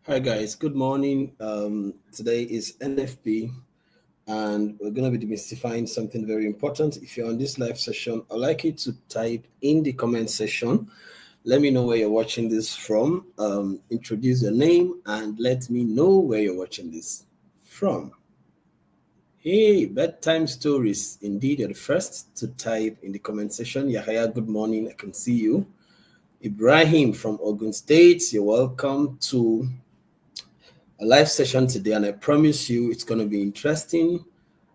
Hi guys, good morning. Today is NFP and we're going to be demystifying something very important. If you're on this live session, I'd like you to type in the comment section. Let me know where you're watching this from. Introduce your name and let me know where you're watching this from. Hey, bedtime stories. Indeed, you're the first to type in the comment section. Yahaya, good morning. I can see you. Ibrahim from Ogun State, you're welcome to a live session today, and I promise you it's going to be interesting.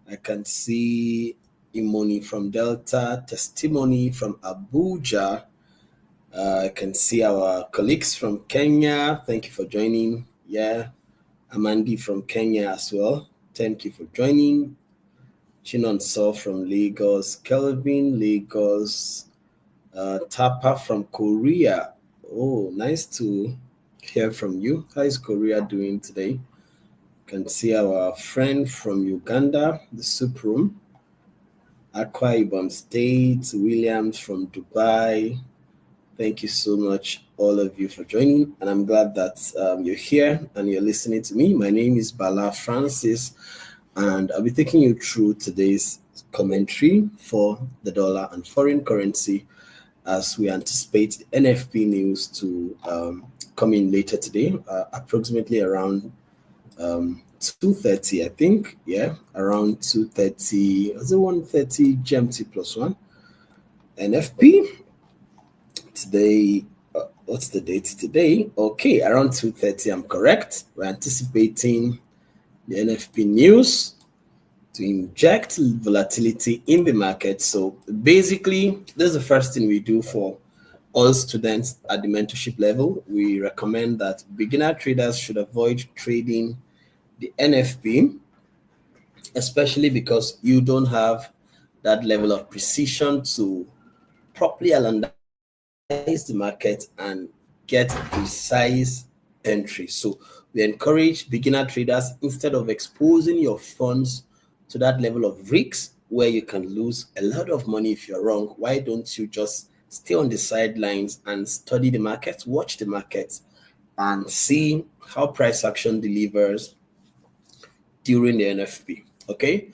I can see Imoni from Delta, testimony from Abuja. I can see our colleagues from Kenya. Thank you for joining. Yeah, Amandi from Kenya as well. Thank you for joining. Chinonso from Lagos, Kelvin, Lagos, Tapa from Korea. Oh, nice to hear from you. How is Korea doing today? Can see our friend from Uganda, the soup room. Akwa Ibom State, Williams from Dubai. Thank you so much, all of you, for joining. And I'm glad that you're here and you're listening to me. My name is Bala Francis, and I'll be taking you through today's commentary for the dollar and foreign currency as we anticipate the NFP news to come in later today, approximately around 2:30, I think. Yeah, around 2:30. Was it 1:30 GMT plus one? NFP today. What's the date today? Okay, around 2:30. I'm correct. We're anticipating the NFP news to inject volatility in the market. So basically, this is the first thing we do for all students at the mentorship level. We recommend that beginner traders should avoid trading the NFP, especially because you don't have that level of precision to properly analyze the market and get precise entry. So we encourage beginner traders, instead of exposing your funds to that level of risks where you can lose a lot of money if you're wrong, why don't you just stay on the sidelines and study the market, watch the market, and see how price action delivers during the NFP. Okay.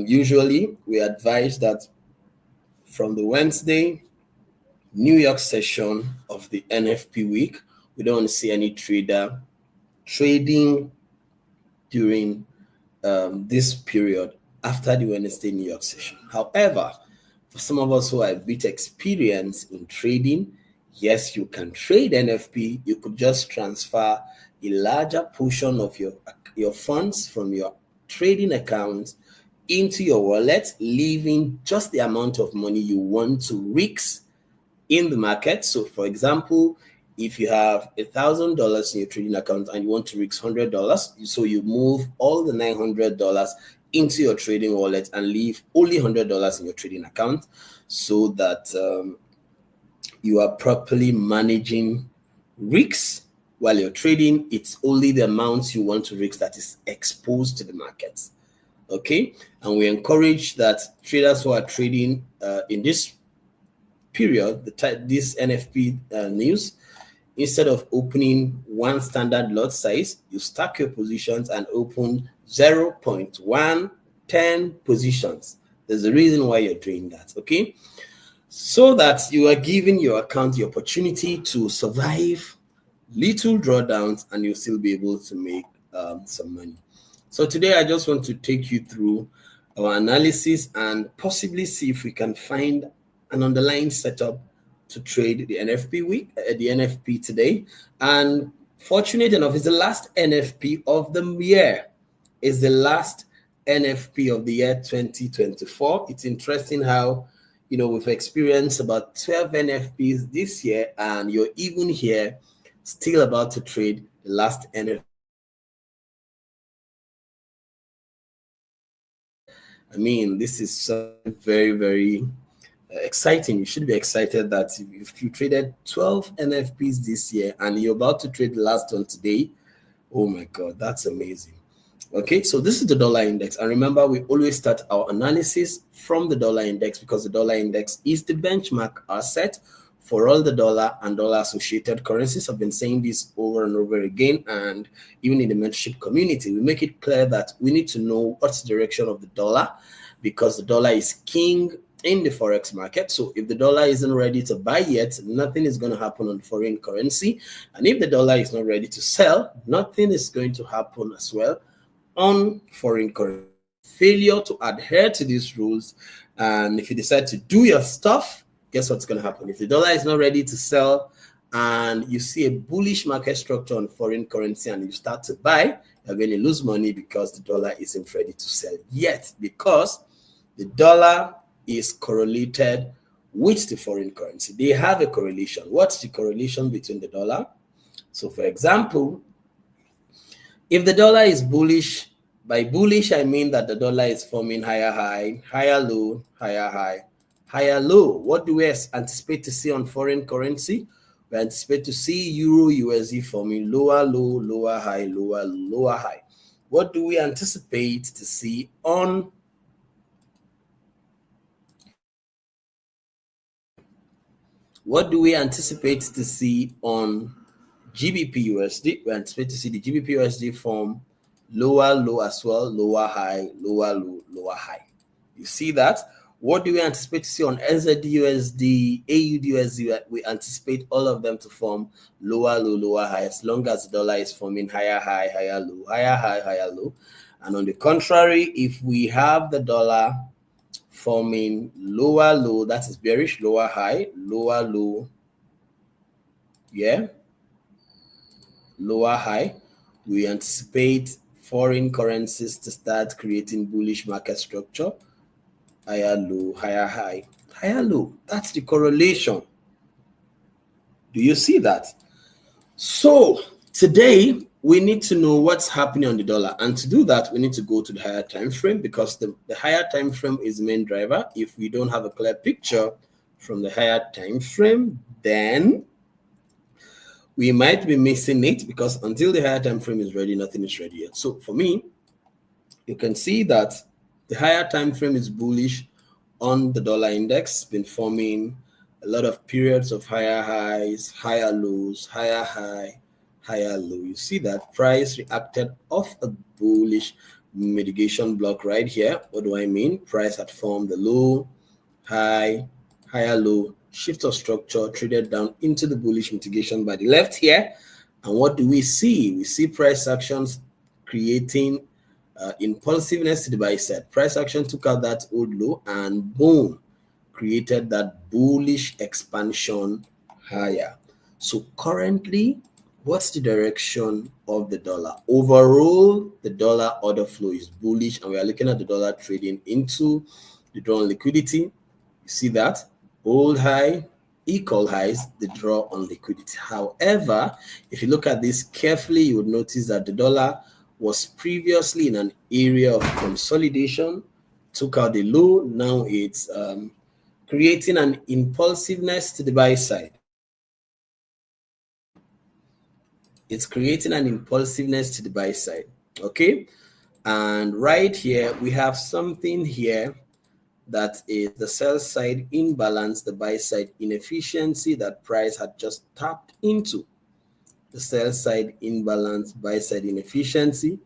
Usually we advise that from the Wednesday New York session of the NFP week, we don't want to see any trader trading during this period after the Wednesday New York session. However, for some of us who are a bit experienced in trading, yes, you can trade NFP. You could just transfer a larger portion of your funds from your trading account into your wallet, leaving just the amount of money you want to risk in the market. So, for example, if you have $1,000 in your trading account and you want to risk $100, so you move all the $900 into your trading wallet and leave only $100 in your trading account, so that you are properly managing risks while you're trading. It's only the amounts you want to risk that is exposed to the markets. Okay, and we encourage that traders who are trading in this period, this NFP news, instead of opening one standard lot size, you stack your positions and open 0.110 positions. There's a reason why you're doing that, okay? So that you are giving your account the opportunity to survive little drawdowns and you'll still be able to make some money. So today I just want to take you through our analysis and possibly see if we can find an underlying setup to trade the NFP week, the NFP today. And fortunate enough, it's the last NFP of the year. It's the last NFP of the year 2024. It's interesting how, we've experienced about 12 NFPs this year, and you're even here still about to trade the last NFP. I mean, this is very, very exciting. You should be excited that if you traded 12 NFPs this year and you're about to trade the last one today, oh my God, that's amazing. Okay, so this is the dollar index. And remember, we always start our analysis from the dollar index because the dollar index is the benchmark asset for all the dollar and dollar associated currencies. I've been saying this over and over again, and even in the mentorship community, we make it clear that we need to know what's the direction of the dollar, because the dollar is king in the forex market. So if the dollar isn't ready to buy yet, nothing is going to happen on foreign currency. And if the dollar is not ready to sell, nothing is going to happen as well on foreign currency. Failure to adhere to these rules, and if you decide to do your stuff, guess what's going to happen? If the dollar is not ready to sell and you see a bullish market structure on foreign currency and you start to buy, you're going to lose money because the dollar isn't ready to sell yet, because the dollar is correlated with the foreign currency. They have a correlation. What's the correlation between the dollar? So for example, if the dollar is bullish, by bullish, I mean that the dollar is forming higher high, higher low, higher high, higher low. What do we anticipate to see on foreign currency? We anticipate to see Euro USD forming lower low, lower high, lower low, lower high. What do we anticipate to see on GBP USD? We anticipate to see the GBP USD form lower low as well, lower high, lower low, lower high. You see that? What do we anticipate to see on NZD-USD, AUD-USD? We anticipate all of them to form lower low, lower high, as long as the dollar is forming higher high, higher low, higher high, higher low. And on the contrary, if we have the dollar forming lower low, that is bearish, lower high, lower low, yeah, lower high, we anticipate foreign currencies to start creating bullish market structure, higher low, higher high, higher low. That's the correlation. Do you see that? So today we need to know what's happening on the dollar, and to do that we need to go to the higher time frame, because the higher time frame is the main driver. If we don't have a clear picture from the higher time frame, then we might be missing it, because until the higher time frame is ready, nothing is ready yet. So for me, you can see that the higher time frame is bullish on the dollar index, been forming a lot of periods of higher highs, higher lows, higher high, higher low. You see that price reacted off a bullish mitigation block right here. What do I mean? Price had formed the low, high, higher low, shift of structure, traded down into the bullish mitigation by the left here. And what do we see? We see price actions creating impulsiveness to the buy side. Price action took out that old low and boom, created that bullish expansion higher. So currently, what's the direction of the dollar? Overall, the dollar order flow is bullish, and we are looking at the dollar trading into the drawn liquidity. You see that? Old high, equal highs, the draw on liquidity. However, if you look at this carefully, you would notice that the dollar was previously in an area of consolidation, took out the low. Now it's creating an impulsiveness to the buy side. It's creating an impulsiveness to the buy side, okay? And right here, we have something here that is the sell side imbalance, the buy side inefficiency that price had just tapped into. The sell side imbalance, buy side inefficiency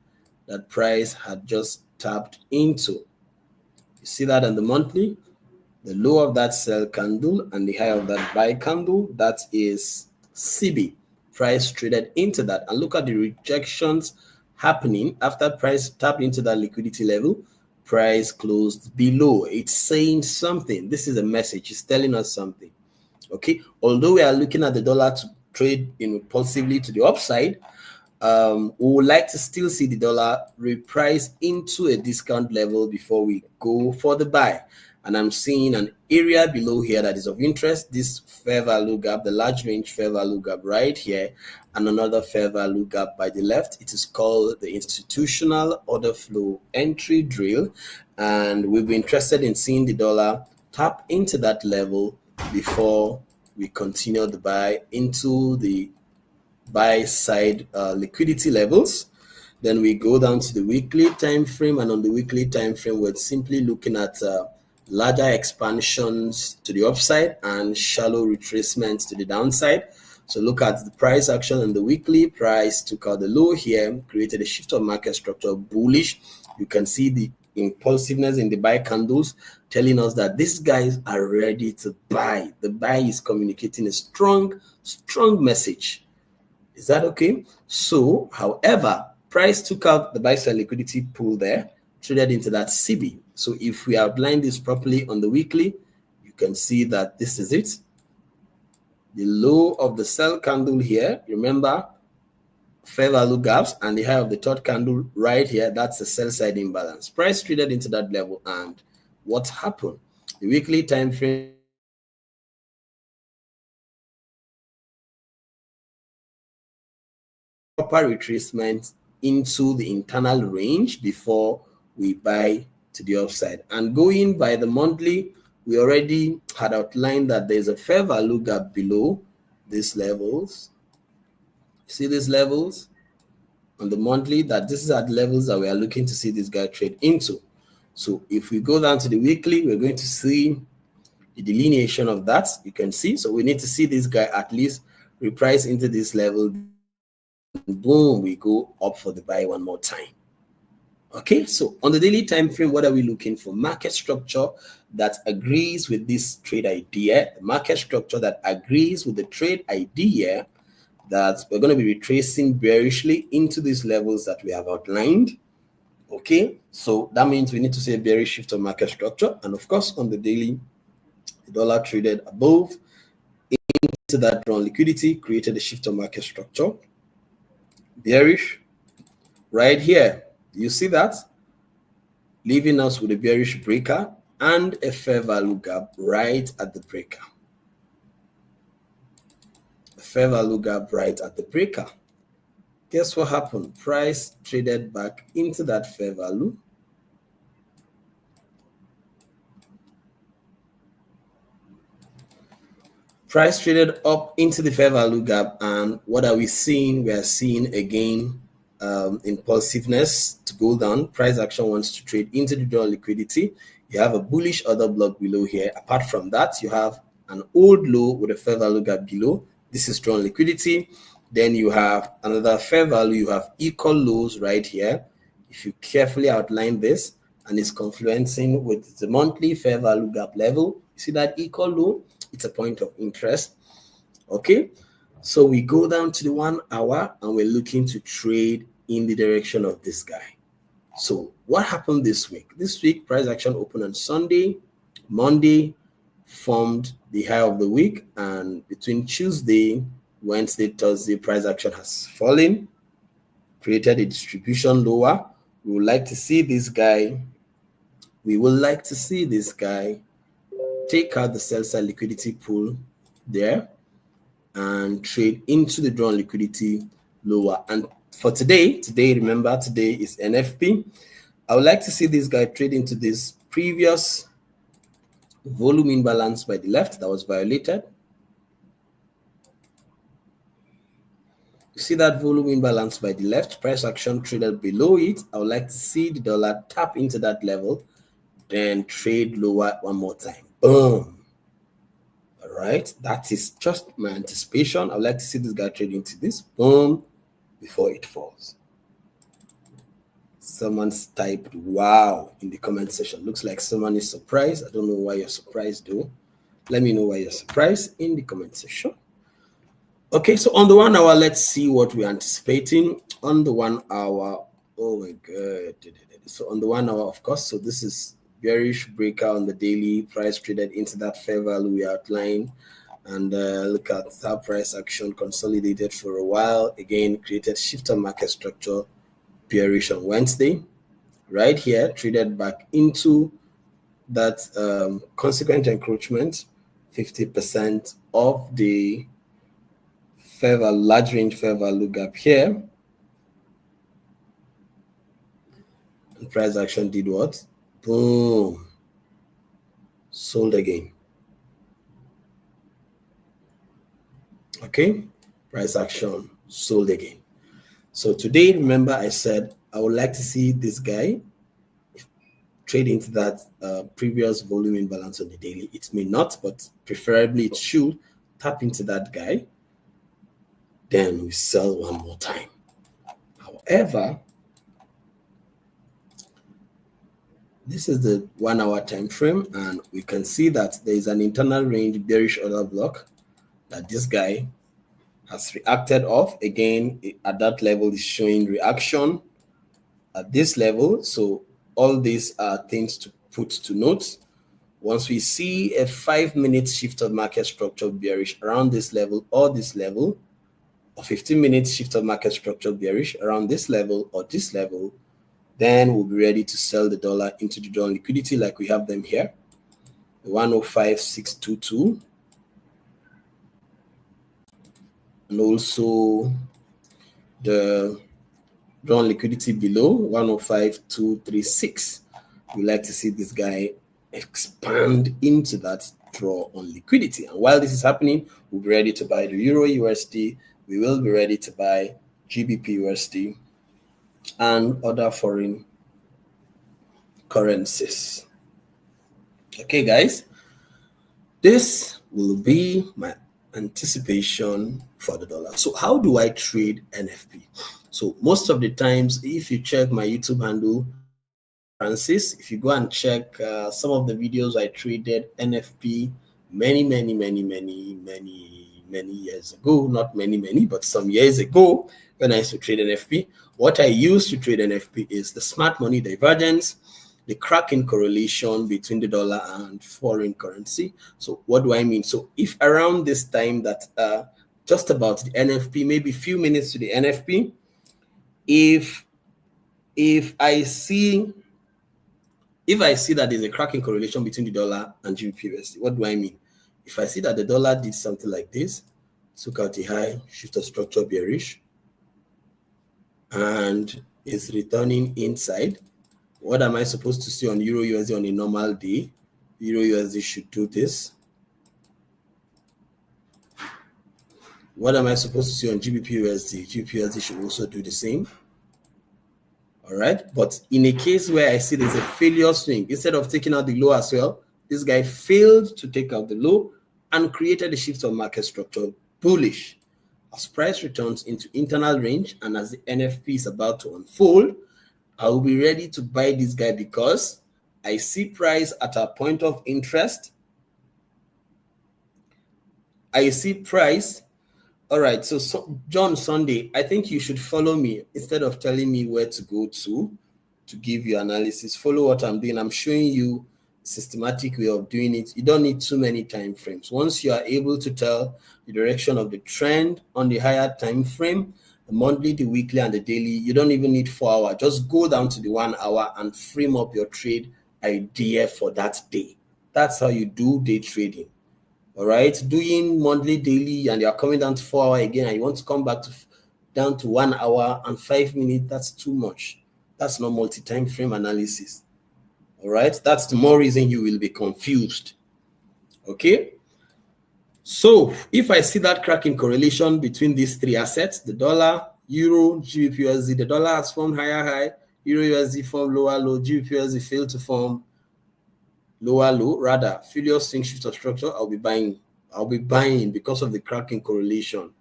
that price had just tapped into. You see that on the monthly? The low of that sell candle and the high of that buy candle, that is CB. Price traded into that. And look at the rejections happening after price tapped into that liquidity level. Price closed below. It's saying something. This is a message. It's telling us something. Okay. Although we are looking at the dollar to trade impulsively to the upside, we would like to still see the dollar reprice into a discount level before we go for the buy. And I'm seeing an area below here that is of interest, this fair value gap, the large range fair value gap right here, and another fair value gap by the left. It is called the institutional order flow entry drill, and we'll be interested in seeing the dollar tap into that level before we continue the buy into the buy side liquidity levels. Then we go down to the weekly time frame, and on the weekly time frame, we're simply looking at larger expansions to the upside and shallow retracements to the downside. So look at the price action on the weekly. Price took out the low here, created a shift of market structure bullish. You can see the impulsiveness in the buy candles telling us that these guys are ready to buy. The buy is communicating a strong message. Is that okay? So, however, price took out the buy side liquidity pool there, traded into that CB. So if we outline this properly on the weekly, you can see that this is it. The low of the sell candle here, remember, fair value gaps, and the high of the third candle right here, that's the sell side imbalance. Price traded into that level, and what happened? The weekly time frame proper retracement into the internal range before we buy to the upside. And going by the monthly, we already had outlined that there's a fair value gap below these levels. See these levels on the monthly, that this is at levels that we are looking to see this guy trade into. So if we go down to the weekly, we're going to see the delineation of that. You can see, so we need to see this guy at least reprice into this level. Boom, we go up for the buy one more time. Okay, so on the daily time frame, what are we looking for? Market structure that agrees with this trade idea, market structure that agrees with the trade idea that we're going to be retracing bearishly into these levels that we have outlined. Okay, so that means we need to see a bearish shift of market structure. And of course, on the daily, the dollar traded above into that drawn liquidity, created a shift of market structure. Bearish right here. You see that? Leaving us with a bearish breaker and a fair value gap right at the breaker. A fair value gap right at the breaker. Guess what happened? Price traded back into that fair value. Price traded up into the fair value gap, and what are we seeing? We are seeing again impulsiveness to go down. Price action wants to trade into the drawn liquidity. You have a bullish order block below here. Apart from that, you have an old low with a fair value gap below. This is drawn liquidity. Then you have another fair value. You have equal lows right here. If you carefully outline this, and it's confluencing with the monthly fair value gap level, you see that equal low? It's a point of interest. Okay, so we go down to the 1 hour and we're looking to trade in the direction of this guy. So what happened this week? This week, price action opened on Sunday. Monday formed the high of the week, and between Tuesday, Wednesday, Thursday, price action has fallen, created a distribution lower. We would like to see this guy. We would like to see this guy take out the sell side liquidity pool there and trade into the drawn liquidity lower. And for today, remember, today is NFP. I would like to see this guy trade into this previous volume imbalance by the left that was violated. You see that volume imbalance by the left, price action traded below it. I would like to see the dollar tap into that level, then trade lower one more time. Boom. All right, that is just my anticipation. I would like to see this guy trade into this. Boom, before it falls. Someone's typed wow in the comment section. Looks like someone is surprised. I don't know why you're surprised though. Let me know why you're surprised in the comment section. Okay, so on the 1 hour, let's see what we're anticipating on the 1 hour. Oh my god. So on the 1 hour, of course, so this is bearish breaker on the daily. Price traded into that fair value we outlined, and look at how price action consolidated for a while. Again, created shifter market structure, bearish on Wednesday. Right here, traded back into that consequent encroachment, 50% of the fair value, large range fair value gap here. And price action did what? Boom. Sold again. Okay, price action sold again. So today, remember I said I would like to see this guy trade into that previous volume imbalance on the daily. It may not, but preferably it should tap into that guy. Then we sell one more time. However, this is the 1 hour time frame, and we can see that there is an internal range bearish order block that this guy has reacted off. Again, at that level is showing reaction at this level. So all these are things to put to note. Once we see a 5-minute shift of market structure bearish around this level or this level, or 15-minute shift of market structure bearish around this level or this level, then we'll be ready to sell the dollar into the drawn liquidity like we have them here. The 105,622. And also the drawn liquidity below 105,236. We like to see this guy expand into that draw on liquidity. And while this is happening, we'll be ready to buy the Euro USD. We will be ready to buy GBP USD and other foreign currencies. Okay, guys, this will be my anticipation for the dollar. So how do I trade NFP? So most of the times, if you check my YouTube handle, Francis, if you go and check some of the videos I traded NFP many years ago, not many, but some years ago when I used to trade NFP, what I used to trade NFP is the smart money divergence, the cracking correlation between the dollar and foreign currency. So what do I mean? So if around this time that just about the NFP, maybe a few minutes to the NFP, if I see that there's a cracking correlation between the dollar and GBP USD, what do I mean? If I see that the dollar did something like this, took out the high, shift of structure bearish, and is returning inside, what am I supposed to see on Euro USD on a normal day? Euro USD should do this. What am I supposed to see on GBP USD? GBP USD should also do the same. All right, but in a case where I see there's a failure swing, instead of taking out the low as well, this guy failed to take out the low and created a shift of market structure bullish. As price returns into internal range and as the NFP is about to unfold, I will be ready to buy this guy because I see price at a point of interest. I see price. All right, so John Sunday, I think you should follow me instead of telling me where to go to give you analysis. Follow what I'm doing. I'm showing you a systematic way of doing it. You don't need too many time frames. Once you are able to tell the direction of the trend on the higher time frame, the monthly, the weekly, and the daily, you don't even need 4 hours. Just go down to the 1 hour and frame up your trade idea for that day. That's how you do day trading. All right, doing monthly, daily, and you're coming down to 4 hours again, and you want to come back to down to 1 hour and 5 minutes, that's too much. That's not multi-time frame analysis. All right, that's the more reason you will be confused. Okay, so if I see that cracking correlation between these three assets, the dollar, euro, GBP USD, the dollar has formed higher high, euro USD formed lower low, GBP USD failed to form lower low, rather failure swing shift of structure, I'll be buying because of the cracking correlation.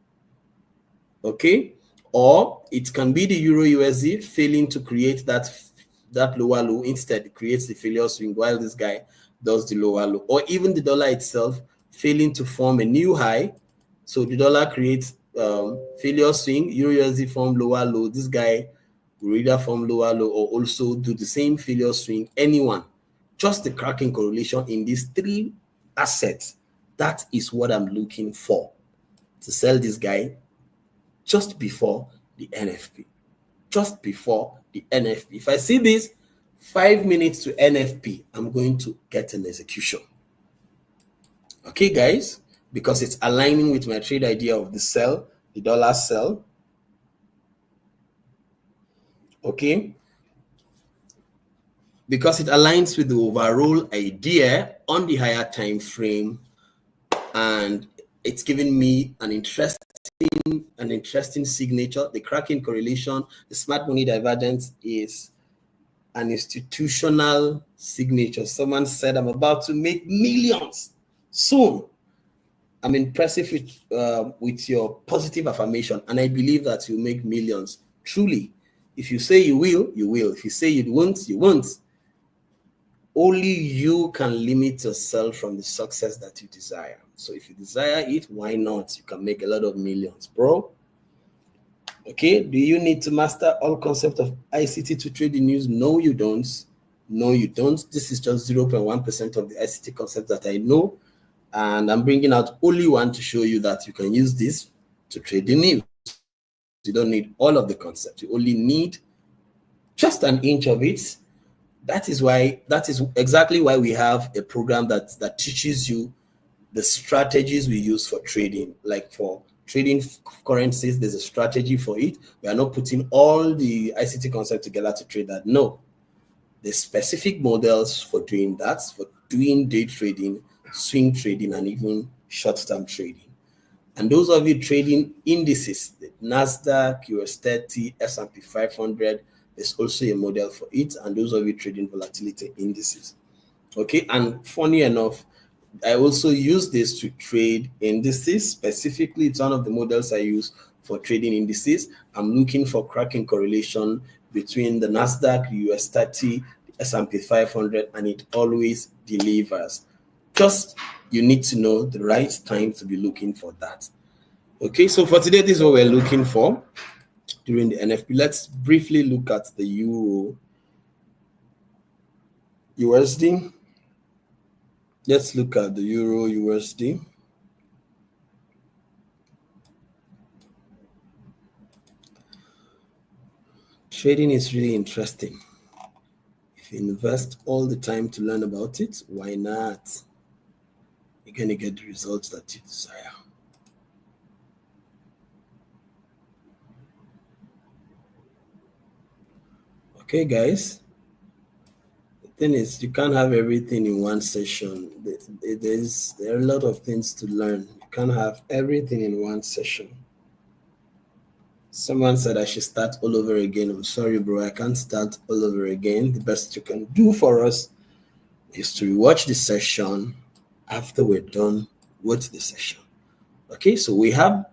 Okay, or it can be the euro USD failing to create that lower low, instead it creates the failure swing while this guy does the lower low, or even the dollar itself failing to form a new high, so the dollar creates failure swing, euro USD form lower low, this guy will either form lower low or also do the same failure swing. Anyone, just the cracking correlation in these three assets, that is what I'm looking for to sell this guy just before the NFP. Just before the NFP. If I see this 5 minutes to NFP, I'm going to get an execution. Okay, guys, because it's aligning with my trade idea of the sell, the dollar sell. Okay, because it aligns with the overall idea on the higher time frame, and it's giving me an interesting signature. The cracking correlation, the smart money divergence is an institutional signature. Someone said, I'm about to make millions soon. I'm impressive with your positive affirmation, and I believe that you'll make millions. Truly, if you say you will, you will. If you say you won't, you won't. Only you can limit yourself from the success that you desire. So if you desire it, why not? You can make a lot of millions, bro. Okay, do you need to master all concepts of ICT to trade in news? No, you don't. No, you don't. This is just 0.1% of the ICT concepts that I know. And I'm bringing out only one to show you that you can use this to trade in news. You don't need all of the concepts. You only need just an inch of it. That is exactly why we have a program that teaches you the strategies we use for trading. Like for trading currencies, there's a strategy for it. We are not putting all the ICT concepts together to trade that. No, there's specific models for doing that, for doing day trading, swing trading, and even short-term trading. And those of you trading indices, the NASDAQ, US 30, S&P 500, there's also a model for it. And those of you trading volatility indices. Okay, and funny enough, I also use this to trade indices. Specifically, it's one of the models I use for trading indices. I'm looking for cracking correlation between the NASDAQ, US 30, the S&P 500, and it always delivers. Just you need to know the right time to be looking for that. Okay, so for today, this is what we're looking for during the NFP. Let's briefly look at the Euro USD. Let's look at the Euro USD. Trading is really interesting. If you invest all the time to learn about it, why not? You're going to get the results that you desire. Okay, guys. The thing is, you can't have everything in one session. There are a lot of things to learn. You can't have everything in one session. Someone said I should start all over again. I'm sorry, bro. I can't start all over again. The best you can do for us is to rewatch the session after we're done with the session. Okay, so we have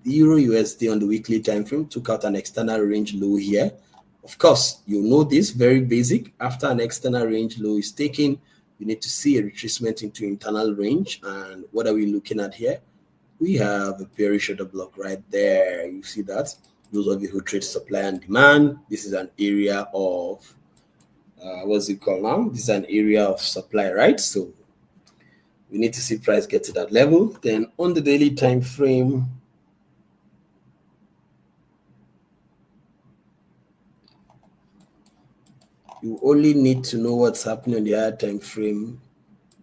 the Euro USD on the weekly time frame, took out an external range low here. Of course, you know this, very basic. After an external range low is taken, you need to see a retracement into internal range. And what are we looking at here? We have a bearish order block right there. You see that? Those of you who trade supply and demand, this is an area of, what's it called now? This is an area of supply, right? So we need to see price get to that level. Then on the daily time frame, you only need to know what's happening on the higher time frame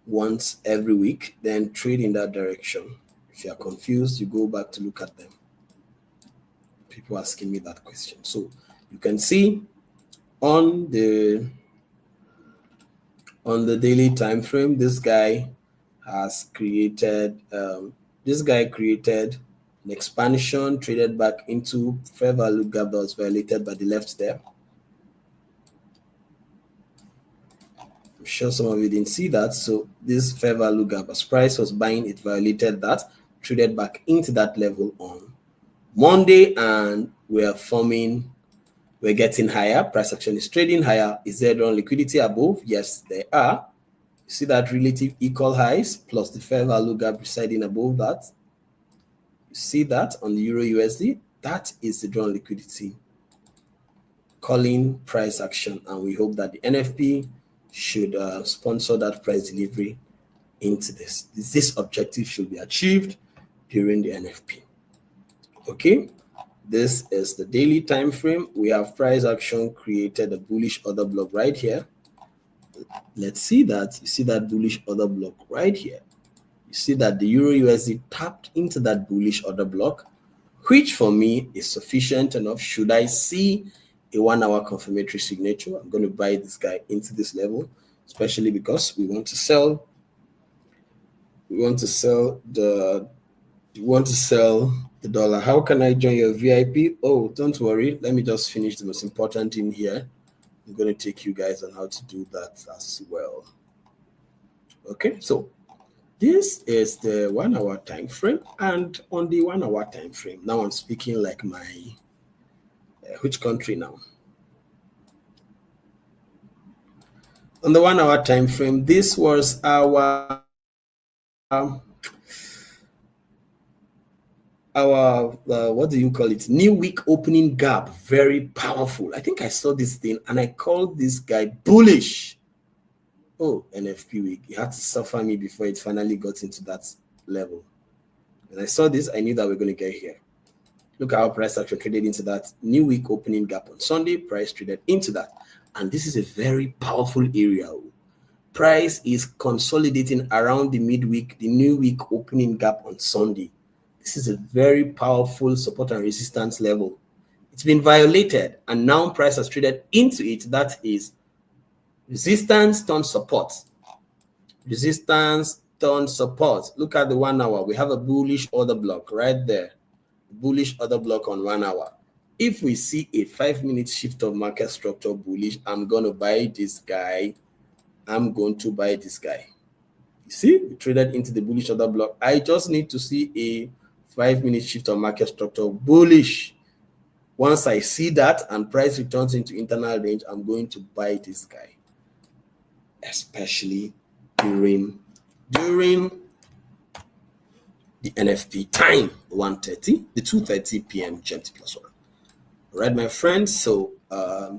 once every week, then trade in that direction. If you are confused, you go back to look at them. People asking me that question. So you can see on the daily time frame, this guy created an expansion, traded back into fair value gap that was violated by the left there. I'm sure some of you didn't see that. So this fair value gap, as price was buying, it violated that, traded back into that level on Monday, and we're getting higher. Price action is trading higher. Is there on liquidity above? Yes, there are. You see that relative equal highs plus the fair value gap residing above that. You see that on the Euro USD. That is the drawn liquidity calling price action, and we hope that the NFP should sponsor that price delivery into this. This objective should be achieved during the NFP. Okay, this is the daily time frame. We have price action created a bullish order block right here. Let's see that. You see that bullish order block right here. You see that the Euro USD tapped into that bullish order block, which for me is sufficient enough. Should I see a 1 hour confirmatory signature, I'm going to buy this guy into this level, especially because we want to sell the dollar. How can I join your VIP? Oh, don't worry. Let me just finish the most important thing here. I'm going to take you guys on how to do that as well. Okay, so this is the 1 hour time frame, and on the 1 hour time frame, now I'm speaking like my which country now? On the 1 hour time frame, this was our what do you call it? New week opening gap, very powerful. I think I saw this thing and I called this guy bullish. Oh, NFP week, you had to suffer me before it finally got into that level. When I saw this, I knew that we're going to get here. Look at how price action traded into that new week opening gap on Sunday. Price traded into that, and this is a very powerful area. Price is consolidating around the midweek, the new week opening gap on Sunday. This is a very powerful support and resistance level. It's been violated, and now price has traded into it. That is resistance turns support. Resistance turns support. Look at the 1 hour. We have a bullish order block right there. Bullish order block on 1 hour. If we see a 5-minute shift of market structure bullish, I'm going to buy this guy. I'm going to buy this guy. You see, we traded into the bullish order block. I just need to see a 5-minute shift of market structure bullish. Once I see that and price returns into internal range, I'm going to buy this guy, especially during the NFP time, 1:30, the 2:30 p.m. GMT plus 1. All right, my friends. So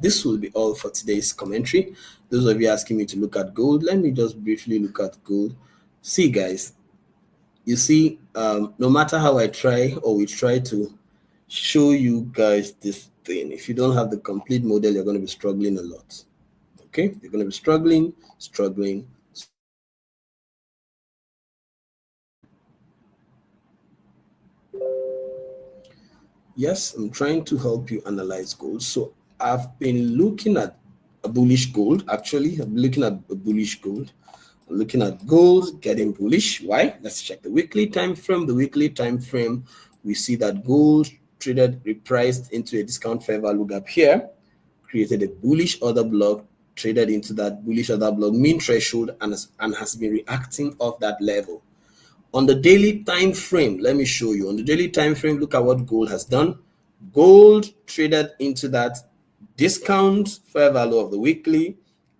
this will be all for today's commentary. Those of you asking me to look at gold, let me just briefly look at gold. See, guys, you see, no matter how I try or we try to show you guys this thing, if you don't have the complete model, you're going to be struggling a lot. Okay, you're going to be struggling. Yes, I'm trying to help you analyze gold. So I've been looking at a bullish gold. Actually, I'm looking at a bullish gold. I'm looking at gold getting bullish. Why? Let's check the weekly time frame. The weekly time frame, we see that gold traded repriced into a discount fair value gap here, created a bullish order block, traded into that bullish order block mean threshold, and has been reacting off that level. On the daily time frame, let me show you. On the daily time frame, look at what gold has done. Gold traded into that discount fair value of the weekly,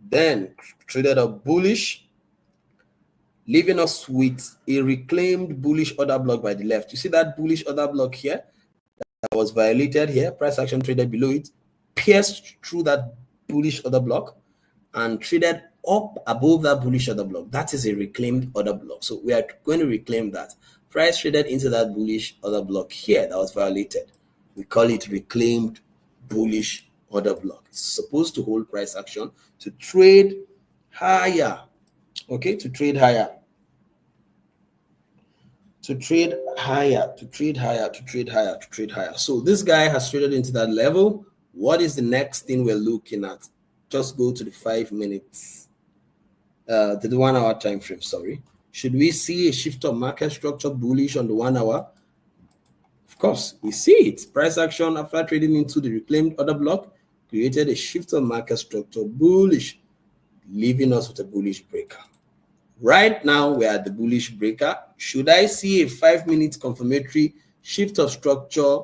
then traded up bullish, leaving us with a reclaimed bullish order block by the left. You see that bullish order block here that was violated here? Price action traded below it, pierced through that bullish order block, and traded up above that bullish order block. That is a reclaimed order block. So we are going to reclaim that. Price traded into that bullish order block here that was violated. We call it reclaimed bullish order block. It's supposed to hold price action to trade higher. Okay, to trade higher. To trade higher, to trade higher, to trade higher, to trade higher. So this guy has traded into that level. What is the next thing we're looking at? Just go to the 5 minutes, to the 1 hour time frame, sorry. Should we see a shift of market structure bullish on the 1 hour? Of course, we see it. Price action after trading into the reclaimed order block created a shift of market structure bullish, leaving us with a bullish breaker. Right now, we're at the bullish breaker. Should I see a 5-minute confirmatory shift of structure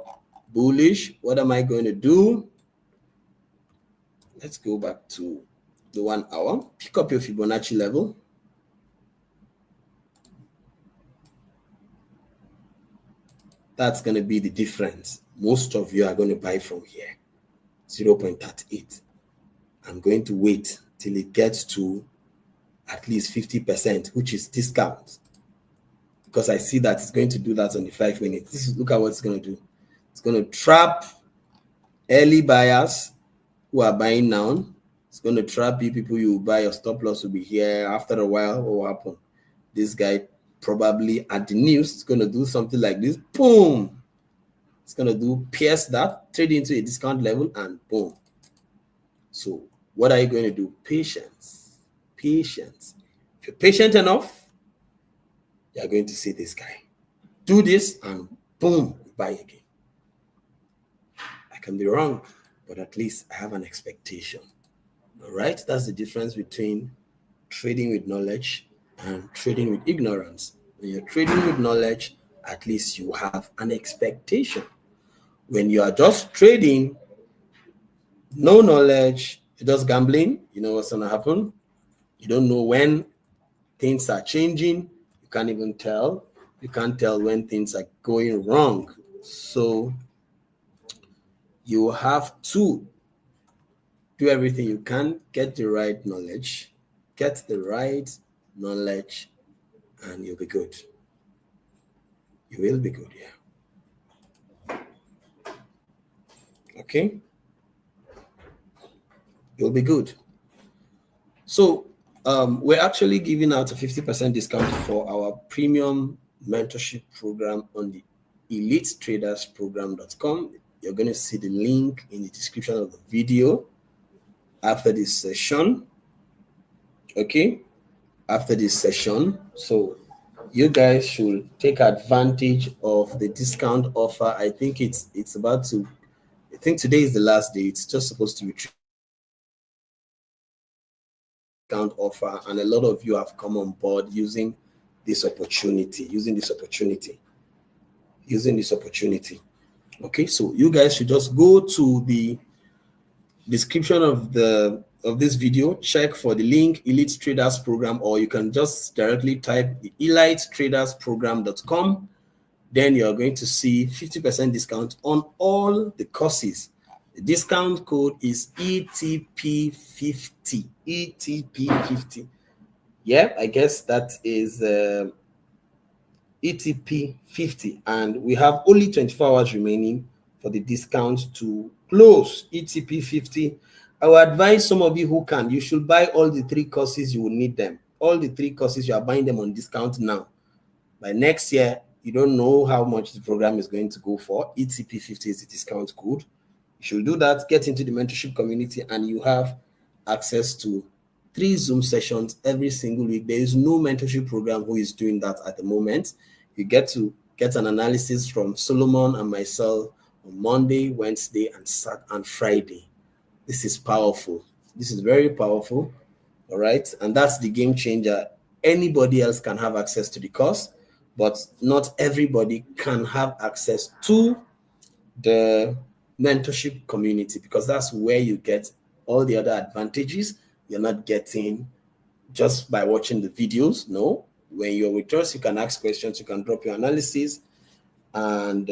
bullish? What am I going to do? Let's go back to the 1 hour. Pick up your Fibonacci level. That's going to be the difference. Most of you are going to buy from here, 0.38. I'm going to wait till it gets to at least 50%, which is discount, because I see that it's going to do that on the 5 minutes. Look at what it's going to do. It's going to trap early buyers who are buying now. It's going to trap you people. You buy, your stop loss will be here. After a while, what will happen? This guy probably at the news is going to do something like this. Boom! It's going to do pierce that, trade into a discount level, and boom. So what are you going to do? Patience. Patience. If you're patient enough, you're going to see this guy do this, and boom, buy again. I can be wrong, but at least I have an expectation. All right, that's the difference between trading with knowledge and trading with ignorance. When you're trading with knowledge, at least you have an expectation. When you are just trading, no knowledge, you're just gambling, you know what's going to happen. You don't know when things are changing. You can't even tell. You can't tell when things are going wrong. So you have to do everything you can, get the right knowledge, and you'll be good. You will be good, yeah. Okay? You'll be good. So we're actually giving out a 50% discount for our premium mentorship program on the elitettradersprogram.com. You're going to see the link in the description of the video after this session. Okay? After this session. So you guys should take advantage of the discount offer. I think it's about to, I think today is the last day. It's just supposed to be discount offer, and a lot of you have come on board using this opportunity. Okay, so you guys should just go to the description of this video, check for the link Elite Traders Program, or you can just directly type the elitetradersprogram.com. Then you're going to see 50% discount on all the courses. The discount code is ETP50. ETP50. Yeah, I guess that is ETP50. And we have only 24 hours remaining for the discount to close. ETP50. I will advise some of you who can, you should buy all the 3 courses. You will need them. All the 3 courses, you are buying them on discount now. By next year, you don't know how much the program is going to go for. ETP50 is the discount code. You should do that, get into the mentorship community, and you have access to 3 Zoom sessions every single week. There is no mentorship program who is doing that at the moment. You get to get an analysis from Solomon and myself on Monday, Wednesday, and Friday. This is powerful. This is very powerful. All right. And that's the game changer. Anybody else can have access to the course, but not everybody can have access to the mentorship community, because that's where you get all the other advantages you're not getting just by watching the videos. No, when you're with us, you can ask questions, you can drop your analysis, and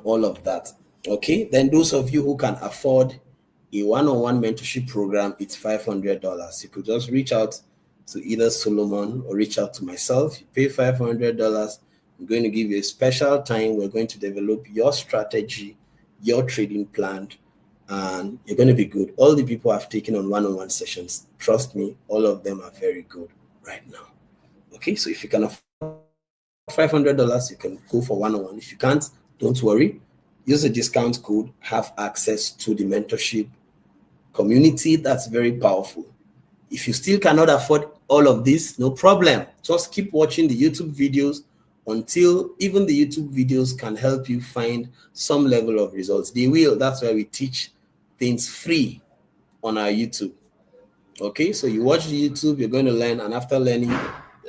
all of that. Okay, then those of you who can afford a one-on-one mentorship program, it's $500. You could just reach out to either Solomon or reach out to myself. You pay $500. I'm going to give you a special time. We're going to develop your strategy, your trading plan, and you're going to be good. All the people I've taken on one-on-one sessions, trust me, all of them are very good right now. Okay, so if you can afford $500, you can go for one-on-one. If you can't, don't worry. Use a discount code, have access to the mentorship community. That's very powerful. If you still cannot afford all of this, no problem. Just keep watching the YouTube videos until even the YouTube videos can help you find some level of results. They will. That's why we teach things free on our YouTube. Okay, so you watch the YouTube, you're going to learn, and after learning,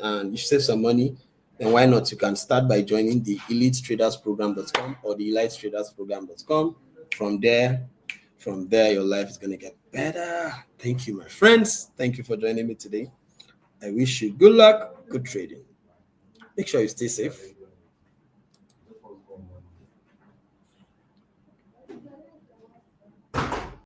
and you save some money, then why not? You can start by joining the elitetradersprogram.com or the elitetradersprogram.com. From there, your life is going to get better. Thank you, my friends. Thank you for joining me today. I wish you good luck, good trading. Make sure you stay safe.